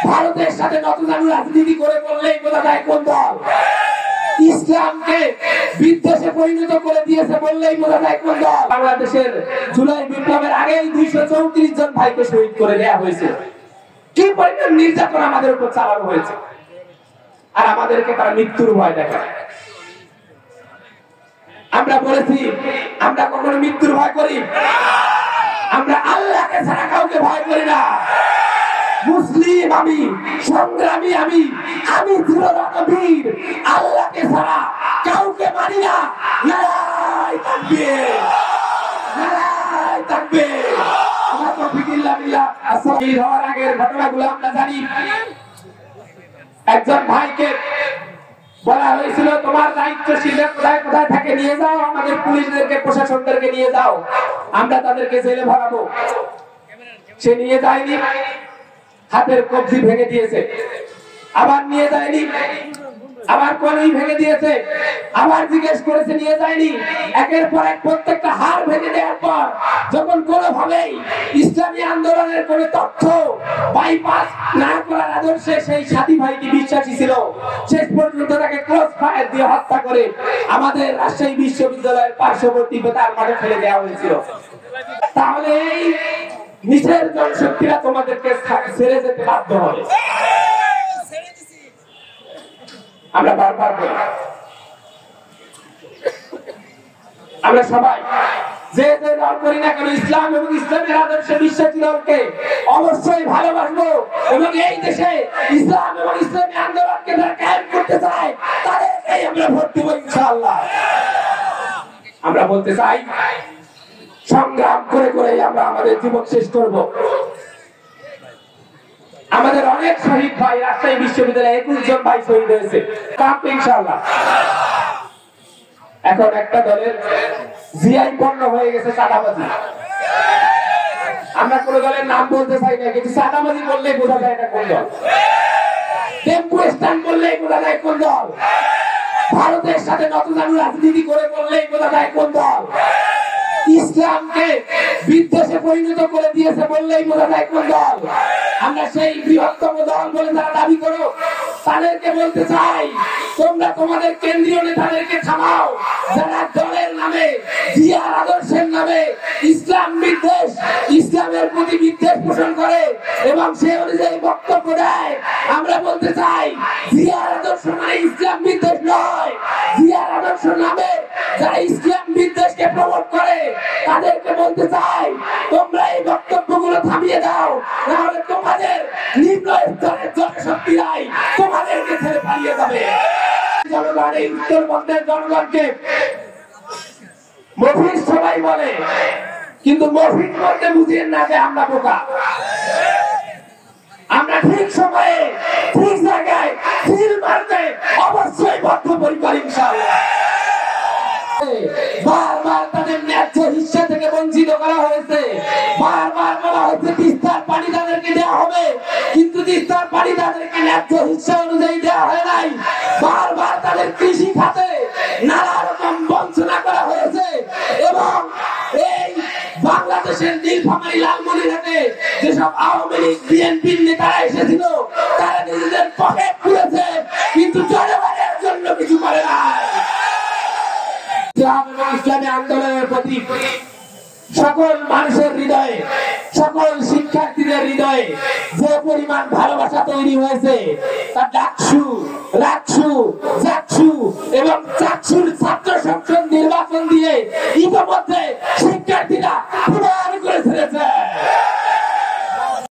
ভারতের সাথে নতজানু রাজনীতি করে বললেই বোঝা যায় কোন দল। ইসলামকে বিদ্বেষে পরিণত করে দিয়েছে বললেই বোঝা যায় কোন দল। বাংলাদেশের জুলাই বিপ্লবের আগেই 234 জন ভাইকে শহীদ করে দেওয়া হয়েছে। কি পরিমাণ নির্যাতন আমাদের উপর চালানো হয়েছে, আর আমাদেরকে তারা মৃত্যুর ভয় দেখায়। আমরা বলেছি আমরা কখনো মৃত্যুর ভয় করি? আমরা আল্লাহকে ছাড়া কাউকে ভয় করি না। মুসলিম আমি, সংগ্রামী আমি, আমি দৃঢ়বীর, আল্লাহকে ছাড়া কাউকে মানি না। নারায়ে তাকবীর, নারায়ে তাকবীর। আমার তৌফিকুল্লাহ বিল্লাহ। আসসালামু হওয়ার আগের ঘটনাগুলো আমরা জানি। একজন ভাইকে বলা হয়েছিল তোমার দায়িত্বশীলরা কোথায় কোথায় থাকে নিয়ে যাও, আমাদের পুলিশদেরকে প্রশাসনদেরকে নিয়ে যাও, আমরা তাদেরকে জেলে ভরাবো। সে নিয়ে যায়নি, হাতের কবজি ভেঙে দিয়েছে। আবার নিয়ে যায়নি, আবার কনুই ভেঙে দিয়েছে। আবার জিজ্ঞেস করেছে, নিয়ে যায়নি। একের পর এক প্রত্যেকটা হাড় ভেঙে দেওয়ার পর যখন কোনোভাবেই ইসলামী আন্দোলনের কোনো তথ্য বাইপাস না করার আদর্শে সেই সাথী ভাইটি বিশ্বাসী ছিল, শেষ পর্যন্ত তাকে ক্রস ফায়ার দিয়ে হত্যা করে আমাদের রাজশাহী বিশ্ববিদ্যালয়ের পার্শ্ববর্তী বেতার মাঠে ফেলে দেওয়া হয়েছিল। তাহলে এই নিচের জনশক্তিরা তোমাদেরকে ছেড়ে যেতে বাধ্য হবে। আমরা বারবার বলি, আমরা সবাই যে যে দল করি না কেন ইসলাম এবং ইসলামের আদর্শে বিশ্বাসী দলকে অবশ্যই ভালোবাসবো, এবং এই দেশে ইসলাম এবং ইসলামী আন্দোলনকে যারা কায়েম করতে চায় তাদেরকেই আমরা ভোট দেব ইনশাআল্লাহ। আমরা বলতে চাই সংগ্রাম করে করে আমরা আমাদের জীবন শেষ করব। আমাদের অনেক শহীদ ভাই, রাজশাহী বিশ্ববিদ্যালয়ে 21 জন ভাই শহীদ হয়েছে, কাপ ইনশাআল্লাহ। এখন একটা দলের জিআই পণ্য হয়ে গেছে চাঁদাবাজি। আমরা কোন দলের নাম বলতে চাই না, কিন্তু চাঁদাবাজি বললেই বোঝা যায় এটা কোন দল। টেম্পু স্ট্যান্ড বললেই বোঝা যায় কোন দল। ভারতের সাথে নতজানু রাজনীতি করে বললেই বোঝা যায় কোন দল। ইসলামকে বিদ্বেষে পরিণত করে দিয়েছে বললেই বোঝা যায় কোন দল। আমরা সেই বৃহত্তম দল বলে যারা দাবি করো তাদেরকে বলতে চাই, তোমরা তোমাদের কেন্দ্রীয় নেতাদেরকে থামাও, যারা দলের নামে, জিয়ার আদর্শের নামে ইসলাম বিদ্বেষ, ইসলামের প্রতি বিদ্বেষ পোষণ করে এবং সে অনুযায়ী বক্তব্য দেয়। আমরা বলতে চাই জিয়ার আদর্শ মানে ইসলাম বিদ্বেষ নয়। জিয়ার আদর্শ নামে যারা ইসলাম বিদ্বেষকে প্রমোট করে তাদেরকে বলতে চাই, তোমরা এই বক্তব্যগুলো থামিয়ে দাও, নাহলে তোমাদের নিম্ন স্তরের জনশক্তিরাই তোমাদেরকে ছেড়ে পালিয়ে যাবে। জনগণ, এই উত্তরবঙ্গের জনগণকে মফিজ সবাই বলে, কিন্তু মফিজ বলতে বুঝিয়ে না যে আমরা বোকা। আমরা ঠিক সময়ে ঠিক জায়গায় সিল মারতে অবশ্যই বদ্ধপরিকর ইনশাআল্লাহ। বারবার তাদের ন্যায্য হিস্সা থেকে বঞ্চিত করা হয়েছে। বারবার বলা হয়েছে তিস্তার পানি তাদেরকে দেওয়া হবে, কিন্তু তিস্তার পানি তাদেরকে ন্যায্য হিস্সা অনুযায়ী দেওয়া হয় নাই। বারবার তাদের কৃষি খাতে নানা রকম বঞ্চনা করা হয়েছে, এবং এই বাংলাদেশের নীলফামারী লালমনিরহাটে যেসব আওয়ামী লীগ বিএনপির নেতারা এসেছিল তারা নিজেদের পকেট খুলেছে, কিন্তু জনগণের জন্য কিছু করে নাই। ইসলামী আন্দোলনের প্রতি সকল মানুষের হৃদয়ে, সকল শিক্ষার্থীদের হৃদয়ে যে পরিমাণ ভালোবাসা তৈরি হয়েছে তা ডাকসু, রাকসু, জাকসু এবং চাকসুর ছাত্র সংসদ নির্বাচন দিয়ে ইতিমধ্যে